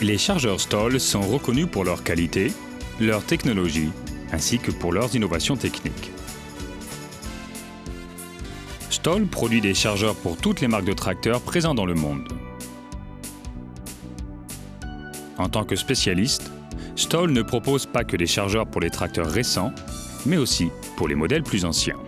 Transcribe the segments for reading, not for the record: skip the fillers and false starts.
Les chargeurs Stoll sont reconnus pour leur qualité, leur technologie, ainsi que pour leurs innovations techniques. Stoll produit des chargeurs pour toutes les marques de tracteurs présents dans le monde. En tant que spécialiste, Stoll ne propose pas que des chargeurs pour les tracteurs récents, mais aussi pour les modèles plus anciens.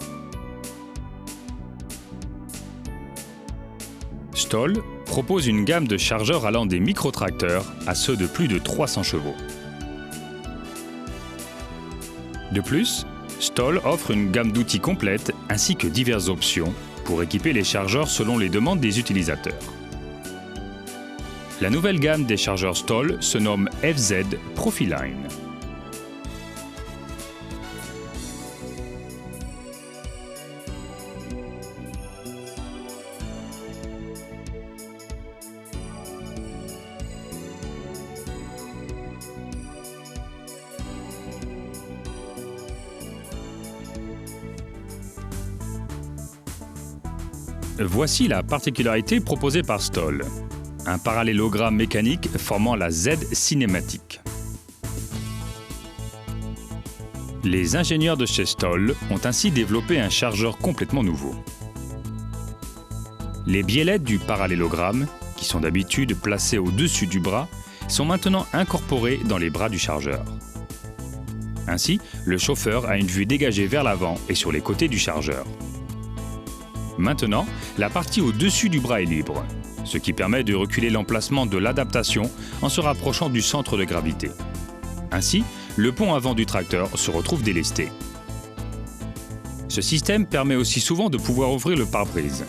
Stoll propose une gamme de chargeurs allant des micro-tracteurs à ceux de plus de 300 chevaux. De plus, Stoll offre une gamme d'outils complète ainsi que diverses options pour équiper les chargeurs selon les demandes des utilisateurs. La nouvelle gamme des chargeurs Stoll se nomme FZ Profiline. Voici la particularité proposée par Stoll, un parallélogramme mécanique formant la Z cinématique. Les ingénieurs de chez Stoll ont ainsi développé un chargeur complètement nouveau. Les biellettes du parallélogramme, qui sont d'habitude placées au-dessus du bras, sont maintenant incorporées dans les bras du chargeur. Ainsi, le chauffeur a une vue dégagée vers l'avant et sur les côtés du chargeur. Maintenant, la partie au-dessus du bras est libre, ce qui permet de reculer l'emplacement de l'adaptation en se rapprochant du centre de gravité. Ainsi, le pont avant du tracteur se retrouve délesté. Ce système permet aussi souvent de pouvoir ouvrir le pare-brise.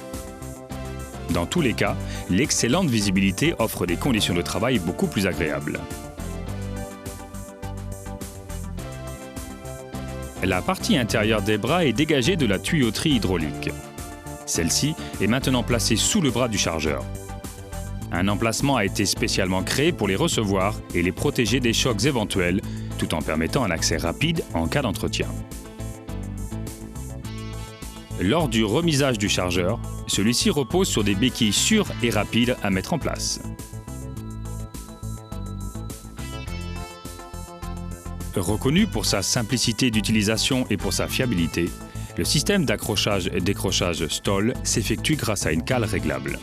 Dans tous les cas, l'excellente visibilité offre des conditions de travail beaucoup plus agréables. La partie intérieure des bras est dégagée de la tuyauterie hydraulique. Celle-ci est maintenant placée sous le bras du chargeur. Un emplacement a été spécialement créé pour les recevoir et les protéger des chocs éventuels, tout en permettant un accès rapide en cas d'entretien. Lors du remisage du chargeur, celui-ci repose sur des béquilles sûres et rapides à mettre en place. Reconnu pour sa simplicité d'utilisation et pour sa fiabilité, le système d'accrochage et décrochage Stoll s'effectue grâce à une cale réglable.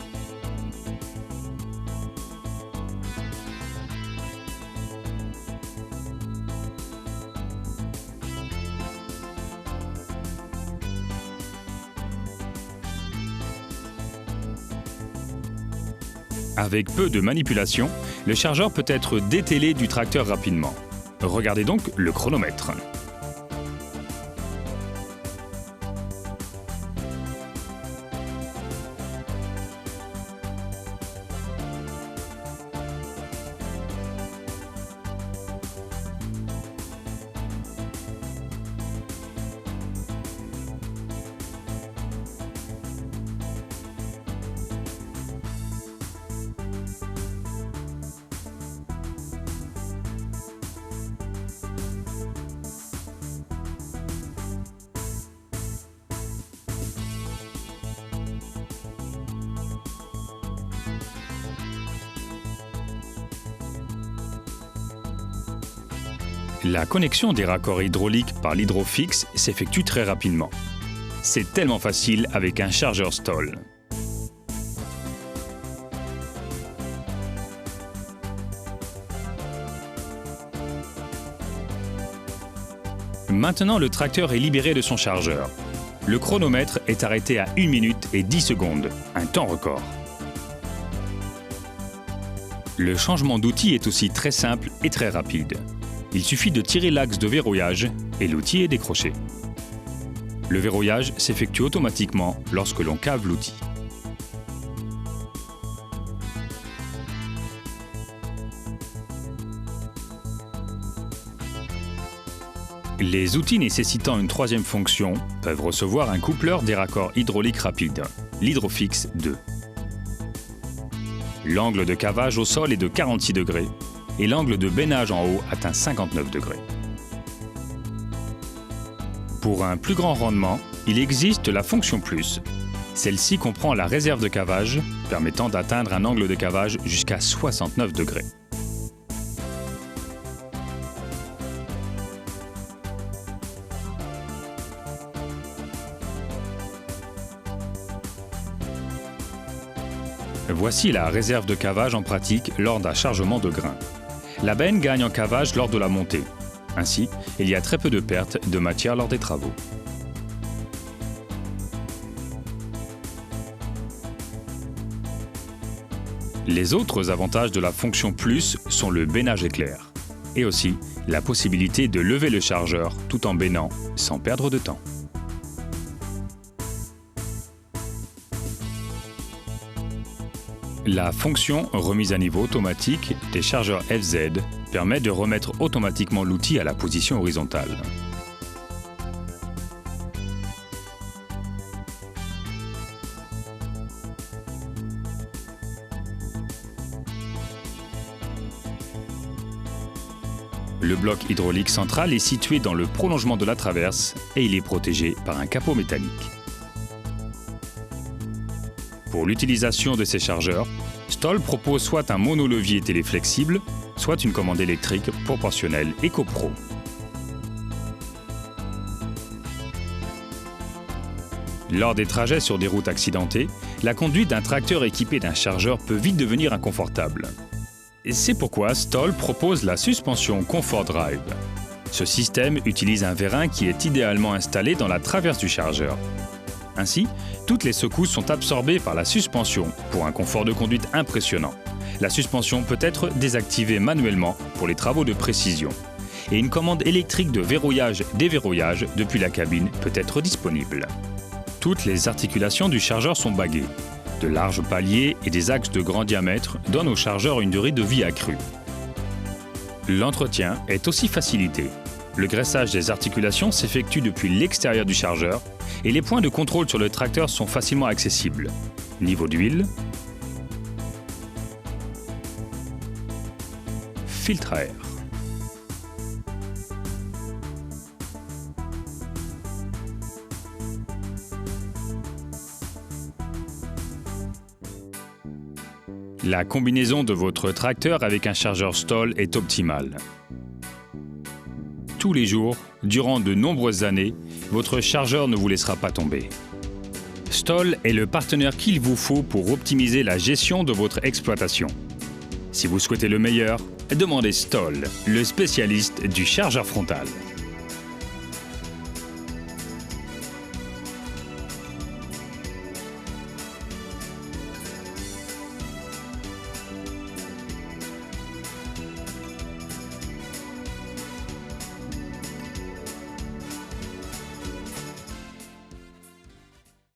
Avec peu de manipulation, le chargeur peut être détellé du tracteur rapidement. Regardez donc le chronomètre. La connexion des raccords hydrauliques par l'hydrofix s'effectue très rapidement. C'est tellement facile avec un chargeur Stoll. Maintenant, le tracteur est libéré de son chargeur. Le chronomètre est arrêté à 1 minute et 10 secondes, un temps record. Le changement d'outil est aussi très simple et très rapide. Il suffit de tirer l'axe de verrouillage et l'outil est décroché. Le verrouillage s'effectue automatiquement lorsque l'on cave l'outil. Les outils nécessitant une troisième fonction peuvent recevoir un coupleur des raccords hydrauliques rapides, l'Hydrofix 2. L'angle de cavage au sol est de 46 degrés et l'angle de bénage en haut atteint 59 degrés. Pour un plus grand rendement, il existe la fonction plus. Celle-ci comprend la réserve de cavage, permettant d'atteindre un angle de cavage jusqu'à 69 degrés. Voici la réserve de cavage en pratique lors d'un chargement de grains. La benne gagne en cavage lors de la montée. Ainsi, il y a très peu de pertes de matière lors des travaux. Les autres avantages de la fonction plus sont le bénage éclair et aussi la possibilité de lever le chargeur tout en bénant sans perdre de temps. La fonction remise à niveau automatique des chargeurs FZ permet de remettre automatiquement l'outil à la position horizontale. Le bloc hydraulique central est situé dans le prolongement de la traverse et il est protégé par un capot métallique. Pour l'utilisation de ces chargeurs, Stoll propose soit un monolevier téléflexible, soit une commande électrique proportionnelle EcoPro. Lors des trajets sur des routes accidentées, la conduite d'un tracteur équipé d'un chargeur peut vite devenir inconfortable. C'est pourquoi Stoll propose la suspension Comfort Drive. Ce système utilise un vérin qui est idéalement installé dans la traverse du chargeur. Ainsi, toutes les secousses sont absorbées par la suspension pour un confort de conduite impressionnant. La suspension peut être désactivée manuellement pour les travaux de précision. Et une commande électrique de verrouillage-déverrouillage depuis la cabine peut être disponible. Toutes les articulations du chargeur sont baguées. De larges paliers et des axes de grand diamètre donnent au chargeur une durée de vie accrue. L'entretien est aussi facilité. Le graissage des articulations s'effectue depuis l'extérieur du chargeur et les points de contrôle sur le tracteur sont facilement accessibles. Niveau d'huile, filtre à air. La combinaison de votre tracteur avec un chargeur Stoll est optimale. Tous les jours, durant de nombreuses années, votre chargeur ne vous laissera pas tomber. Stoll est le partenaire qu'il vous faut pour optimiser la gestion de votre exploitation. Si vous souhaitez le meilleur, demandez Stoll, le spécialiste du chargeur frontal.